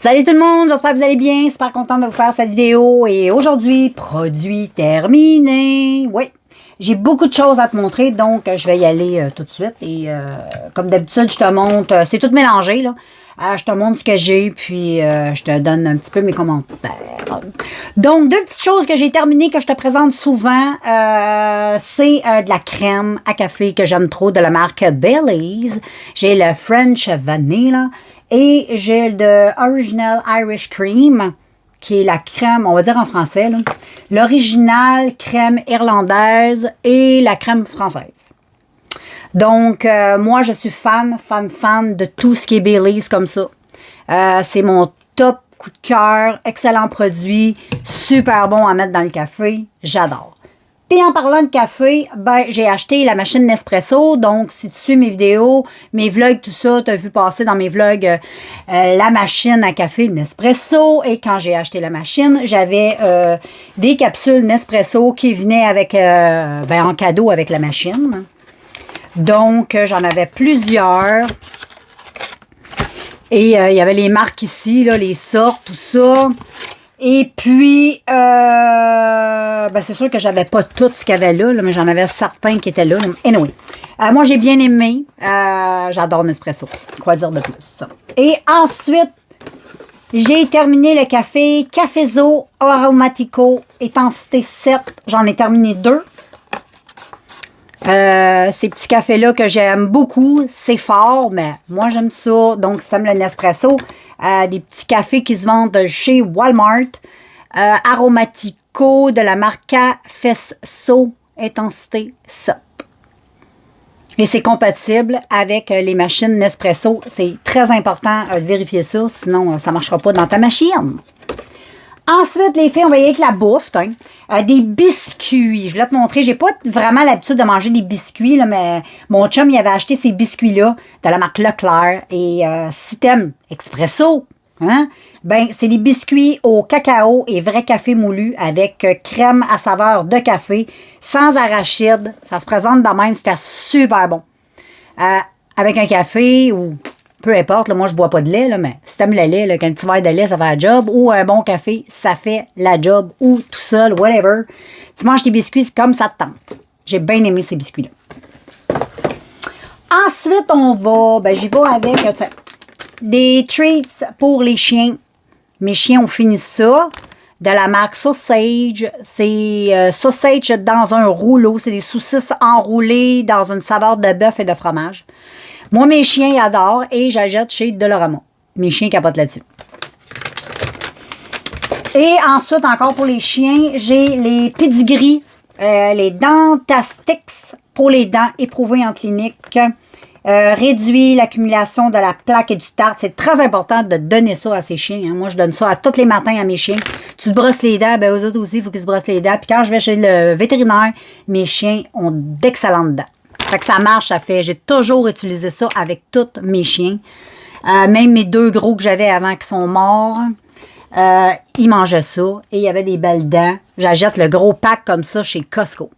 Salut tout le monde, j'espère que vous allez bien, super contente de vous faire cette vidéo et aujourd'hui, produit terminé. Oui, j'ai beaucoup de choses à te montrer, donc je vais y aller tout de suite et comme d'habitude, je te montre, c'est tout mélangé là. Je te montre ce que j'ai, puis je te donne un petit peu mes commentaires. Donc, deux petites choses que j'ai terminées, que je te présente souvent, c'est de la crème à café que j'aime trop, de la marque Baileys. J'ai le French Vanilla et j'ai le Original Irish Cream, qui est la crème, on va dire en français, l'original crème irlandaise et la crème française. Donc, moi, je suis fan de tout ce qui est Baileys comme ça. C'est mon top coup de cœur, excellent produit, super bon à mettre dans le café, j'adore. Puis en parlant de café, ben j'ai acheté la machine Nespresso. Donc, si tu suis mes vidéos, mes vlogs, tout ça, tu as vu passer dans mes vlogs la machine à café Nespresso. Et quand j'ai acheté la machine, j'avais des capsules Nespresso qui venaient avec en cadeau avec la machine. Donc, j'en avais plusieurs. Et il y avait les marques ici, là, les sortes, tout ça. Et puis, c'est sûr que j'avais pas tout ce qu'il y avait là, mais j'en avais certains qui étaient là. Anyway, moi, j'ai bien aimé. J'adore Nespresso. Quoi dire de plus? Ça. Et ensuite, j'ai terminé le café Cafezzo Aromatico Intensité 7. J'en ai terminé 2. Ces petits cafés-là que j'aime beaucoup, c'est fort, mais moi j'aime ça. Donc, si tu aimes le Nespresso, des petits cafés qui se vendent chez Walmart, Aromatico de la marque Cafezzo Intensité 7. Et c'est compatible avec les machines Nespresso. C'est très important de vérifier ça, sinon ça ne marchera pas dans ta machine. Ensuite, les filles, on va y aller avec la bouffe. Des biscuits. Je voulais te montrer. J'ai pas vraiment l'habitude de manger des biscuits, là, mais mon chum, il avait acheté ces biscuits-là de la marque Leclerc. Et si t'aimes Expresso, hein, ben, c'est des biscuits au cacao et vrai café moulu avec crème à saveur de café, sans arachide. Ça se présente de même. C'était super bon. Avec un café ou... Peu importe, là, moi, je bois pas de lait, là, mais si t'aimes le lait, là, qu'un petit verre de lait, ça fait la job, ou un bon café, ça fait la job, ou tout seul, whatever. Tu manges tes biscuits comme ça te tente. J'ai bien aimé ces biscuits-là. Ensuite, on va, j'y vais avec des treats pour les chiens. Mes chiens ont fini ça, de la marque Sausage. C'est sausage dans un rouleau. C'est des saucisses enroulées dans une saveur de bœuf et de fromage. Moi, mes chiens ils adorent et j'achète chez Dollarama. Mes chiens capotent là-dessus. Et ensuite, encore pour les chiens, j'ai les Pedigree, les Dentastix pour les dents éprouvées en clinique. Réduit l'accumulation de la plaque et du tartre. C'est très important de donner ça à ces chiens. Hein. Moi, je donne ça à tous les matins à mes chiens. Tu te brosses les dents, ben aux autres aussi, il faut qu'ils se brossent les dents. Puis quand je vais chez le vétérinaire, mes chiens ont d'excellentes dents. Fait que ça marche, ça fait. J'ai toujours utilisé ça avec tous mes chiens. Même mes 2 gros que j'avais avant qui sont morts, ils mangeaient ça. Et il y avait des belles dents. J'achète le gros pack comme ça chez Costco.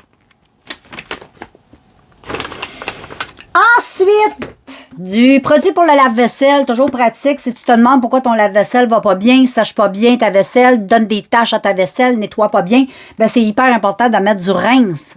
Ensuite, du produit pour le lave-vaisselle, toujours pratique. Si tu te demandes pourquoi ton lave-vaisselle va pas bien, sèche pas bien ta vaisselle, donne des taches à ta vaisselle, nettoie pas bien, ben c'est hyper important de mettre du rince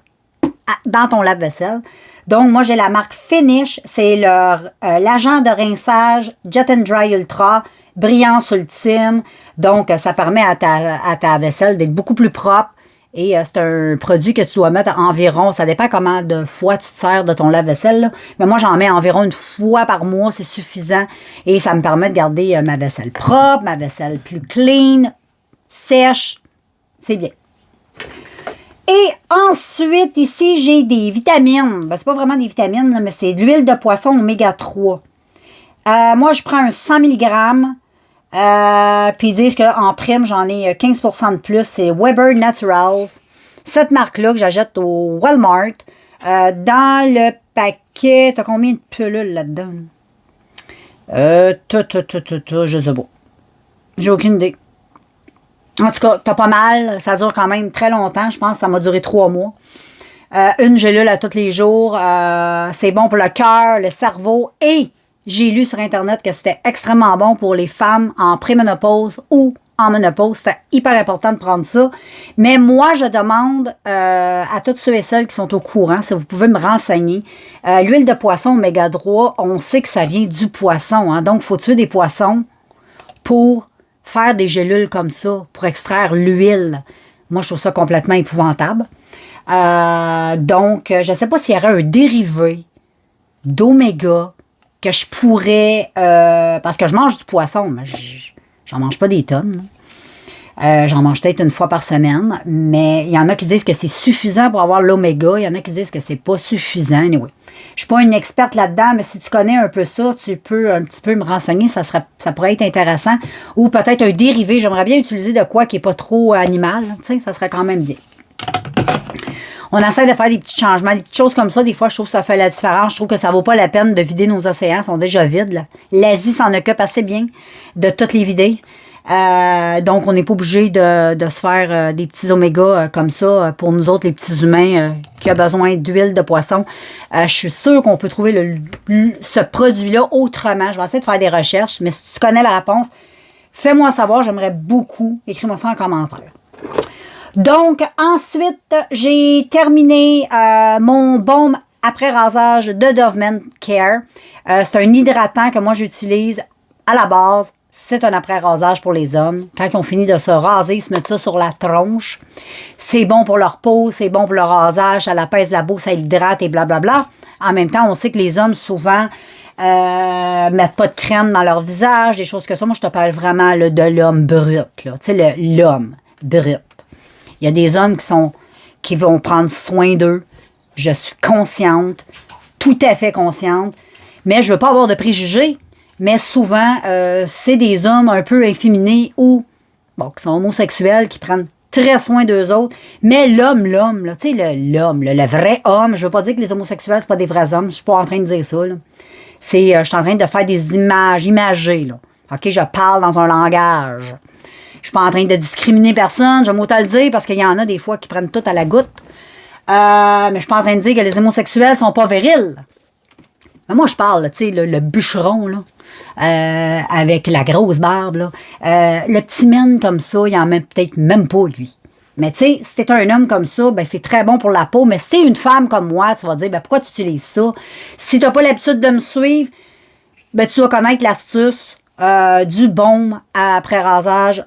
dans ton lave-vaisselle. Donc, moi, j'ai la marque Finish. C'est l'agent de rinçage Jet and Dry Ultra, brillance ultime. Donc, ça permet à ta vaisselle d'être beaucoup plus propre. Et c'est un produit que tu dois mettre environ, ça dépend comment de fois tu te sers de ton lave-vaisselle. Mais moi, j'en mets environ 1 fois par mois, c'est suffisant. Et ça me permet de garder ma vaisselle propre, ma vaisselle plus clean, sèche. C'est bien. Et ensuite, ici, j'ai des vitamines. C'est pas vraiment des vitamines, mais c'est de l'huile de poisson oméga 3. Moi, je prends un 100 mg. Puis ils disent qu'en prime, j'en ai 15% de plus. C'est Weber Naturals. Cette marque-là que j'achète au Walmart. Dans le paquet, t'as combien de pilules là-dedans? Je sais pas. J'ai aucune idée. En tout cas, t'as pas mal. Ça dure quand même très longtemps. Je pense que ça m'a duré 3 mois. Une gélule à tous les jours. C'est bon pour le cœur, le cerveau et j'ai lu sur Internet que c'était extrêmement bon pour les femmes en préménopause ou en ménopause. C'était hyper important de prendre ça. Mais moi, je demande à toutes ceux et celles qui sont au courant, si vous pouvez me renseigner, l'huile de poisson oméga 3, on sait que ça vient du poisson. Hein, donc, il faut tuer des poissons pour faire des gélules comme ça, pour extraire l'huile. Moi, je trouve ça complètement épouvantable. Donc, je ne sais pas s'il y aurait un dérivé d'oméga que je pourrais... parce que je mange du poisson, mais j'en mange pas des tonnes. J'en mange peut-être une fois par semaine, mais il y en a qui disent que c'est suffisant pour avoir l'oméga. Il y en a qui disent que c'est pas suffisant. Anyway, je suis pas une experte là-dedans, mais si tu connais un peu ça, tu peux un petit peu me renseigner. Ça pourrait être intéressant. Ou peut-être un dérivé. J'aimerais bien utiliser de quoi qui n'est pas trop animal. Tu sais, ça serait quand même bien. On essaie de faire des petits changements, des petites choses comme ça. Des fois, je trouve que ça fait la différence. Je trouve que ça vaut pas la peine de vider nos océans. Ils sont déjà vides, là. L'Asie s'en occupe assez bien de toutes les vider. Donc, on n'est pas obligé de se faire des petits omégas comme ça pour nous autres, les petits humains qui ont besoin d'huile de poisson. Je suis sûre qu'on peut trouver ce produit-là autrement. Je vais essayer de faire des recherches, mais si tu connais la réponse, fais-moi savoir. J'aimerais beaucoup. Écris-moi ça en commentaire. Donc, ensuite, j'ai terminé mon baume après rasage de Dove Men-Care. C'est un hydratant que moi, j'utilise à la base. C'est un après-rasage pour les hommes. Quand ils ont fini de se raser, ils se mettent ça sur la tronche. C'est bon pour leur peau, c'est bon pour le rasage, ça apaise la peau, ça hydrate et blablabla. En même temps, on sait que les hommes, souvent, mettent pas de crème dans leur visage, des choses comme ça. Moi, je te parle vraiment là, de l'homme brut. Tu sais, l'homme brut. Il y a des hommes qui vont prendre soin d'eux. Je suis consciente, tout à fait consciente. Mais je ne veux pas avoir de préjugés. Mais souvent, c'est des hommes un peu efféminés ou qui sont homosexuels, qui prennent très soin d'eux autres. Mais l'homme, là, tu sais, l'homme, le vrai homme, je ne veux pas dire que les homosexuels, ce pas des vrais hommes. Je ne suis pas en train de dire ça. Là. Je suis en train de faire des images imagées. Là. OK, je parle dans un langage. Je suis pas en train de discriminer personne. J'aime autant le dire parce qu'il y en a des fois qui prennent tout à la goutte. Mais je suis pas en train de dire que les homosexuels sont pas virils. Mais moi, je parle, tu sais, le bûcheron, là, avec la grosse barbe, là. Le petit mène comme ça, il en met peut-être même pas, lui. Mais tu sais, si t'es un homme comme ça, ben c'est très bon pour la peau. Mais si t'es une femme comme moi, tu vas dire, ben pourquoi tu utilises ça? Si t'as pas l'habitude de me suivre, ben tu dois connaître l'astuce du baume après rasage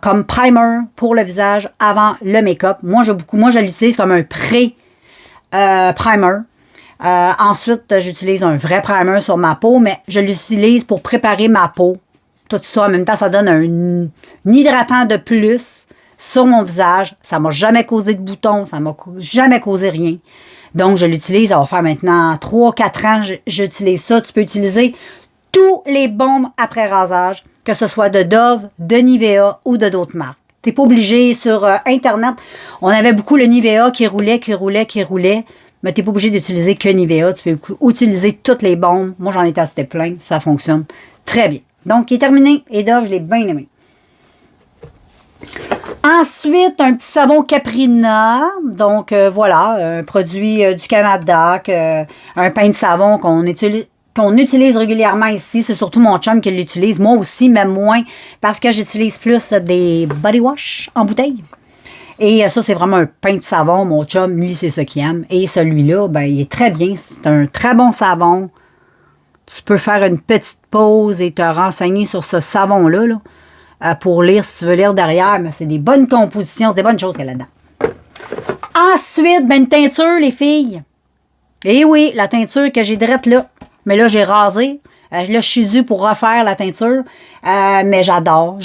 comme primer pour le visage avant le make-up. Moi, je l'utilise comme un pré-primer. Ensuite, j'utilise un vrai primer sur ma peau, mais je l'utilise pour préparer ma peau. Tout ça, en même temps, ça donne un hydratant de plus sur mon visage. Ça m'a jamais causé de boutons, ça m'a jamais causé rien. Donc, je l'utilise, ça va faire maintenant 3-4 ans, j'utilise ça. Tu peux utiliser tous les baumes après rasage, que ce soit de Dove, de Nivea ou de d'autres marques. Tu n'es pas obligé sur Internet. On avait beaucoup le Nivea qui roulait. Mais tu n'es pas obligé d'utiliser que Nivea. Tu peux utiliser toutes les baumes. Moi, j'en ai testé plein. Ça fonctionne très bien. Donc, il est terminé. Et Dove, je l'ai bien aimé. Ensuite, un petit savon Caprina. Donc, voilà, un produit du Canada, un pain de savon qu'on utilise régulièrement ici. C'est surtout mon chum qui l'utilise. Moi aussi, même moins, parce que j'utilise plus des body wash en bouteille. Et ça, c'est vraiment un pain de savon. Mon chum, lui, c'est ce qu'il aime. Et celui-là, ben, il est très bien. C'est un très bon savon. Tu peux faire une petite pause et te renseigner sur ce savon-là, là, pour lire, si tu veux lire derrière. Mais c'est des bonnes compositions, c'est des bonnes choses qu'il y a là-dedans. Ensuite, ben, une teinture, les filles. Et oui, la teinture que j'ai direct là. Mais là, j'ai rasé. Là, je suis due pour refaire la teinture. Mais j'adore.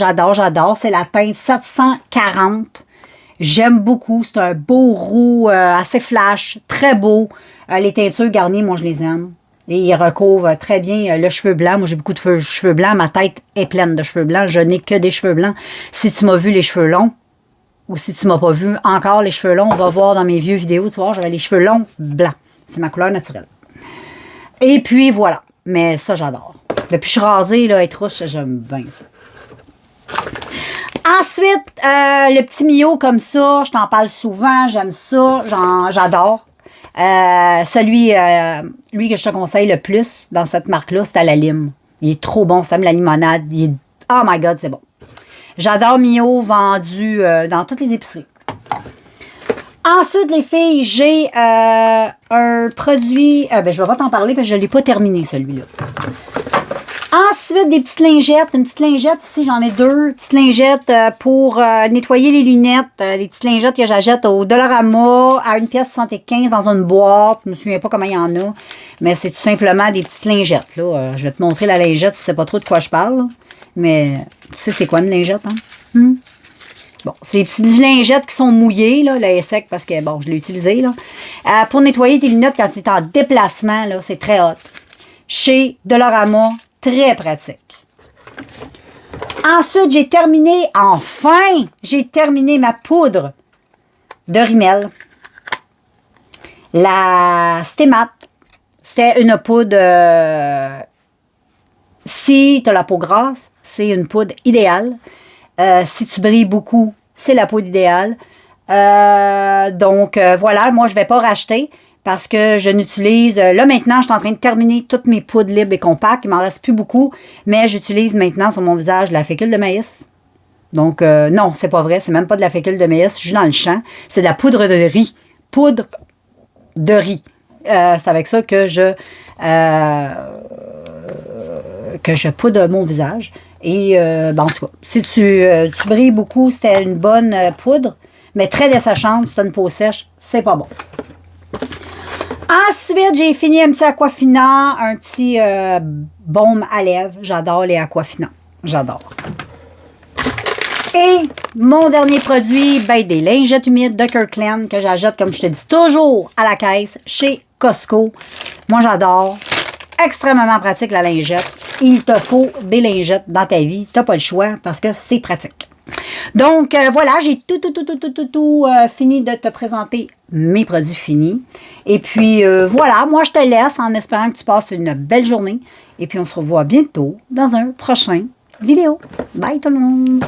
C'est la teinte 740. J'aime beaucoup. C'est un beau roux, assez flash, très beau. Les teintures garnies, moi, je les aime. Et ils recouvrent très bien le cheveu blanc. Moi, j'ai beaucoup de cheveux blancs. Ma tête est pleine de cheveux blancs. Je n'ai que des cheveux blancs. Si tu m'as vu les cheveux longs, ou si tu m'as pas vu encore les cheveux longs, on va voir dans mes vieux vidéos, tu vois, j'avais les cheveux longs blancs. C'est ma couleur naturelle. Et puis, voilà. Mais ça, j'adore. Depuis que je suis rasée, là, être rouge, j'aime bien ça. Ensuite, le petit Mio comme ça, je t'en parle souvent, j'aime ça, j'adore. Lui que je te conseille le plus dans cette marque-là, c'est à la lime. Il est trop bon, c'est comme la limonade. Oh my God, c'est bon. J'adore Mio, vendu dans toutes les épiceries. Ensuite, les filles, j'ai un produit... je vais pas t'en parler parce que je ne l'ai pas terminé, celui-là. Ensuite, des petites lingettes. Une petite lingette, ici, j'en ai deux. Petites lingettes pour nettoyer les lunettes. Des petites lingettes que j'achète au Dollarama à 1,75$ dans une boîte. Je me souviens pas comment il y en a. Mais c'est tout simplement des petites lingettes. Là. Je vais te montrer la lingette si tu sais pas trop de quoi je parle. Là. Mais tu sais c'est quoi une lingette, hein? Bon, c'est des petites lingettes qui sont mouillées, là. Là, elle est sec parce que, bon, je l'ai utilisé, là. Pour nettoyer tes lunettes quand tu es en déplacement, là, c'est très hot. Chez Dollarama, très pratique. Ensuite, j'ai terminé ma poudre de Rimmel. La Stémat. C'était une poudre... si tu as la peau grasse, c'est une poudre idéale. Si tu brilles beaucoup, c'est la poudre idéale. Donc, voilà, moi, je ne vais pas racheter parce que je n'utilise... Là, maintenant, je suis en train de terminer toutes mes poudres libres et compactes. Il m'en reste plus beaucoup, mais j'utilise maintenant sur mon visage la fécule de maïs. Donc, non, c'est pas vrai. C'est même pas de la fécule de maïs. Je suis dans le champ. C'est de la poudre de riz. Poudre de riz. C'est avec ça que je poudre mon visage. Et, en tout cas, si tu brilles beaucoup, c'était une bonne poudre, mais très desséchante, si tu as une peau sèche, c'est pas bon. Ensuite, j'ai fini un petit aquafinant, un petit baume à lèvres. J'adore les aquafinants. J'adore. Et mon dernier produit, des lingettes humides de Kirkland que j'achète, comme je te dis, toujours à la caisse chez Costco. Moi, j'adore. Extrêmement pratique, la lingette. Il te faut des lingettes dans ta vie. Tu n'as pas le choix parce que c'est pratique. Donc, voilà, j'ai tout fini de te présenter mes produits finis. Et puis, voilà, moi, je te laisse en espérant que tu passes une belle journée. Et puis, on se revoit bientôt dans un prochain vidéo. Bye tout le monde!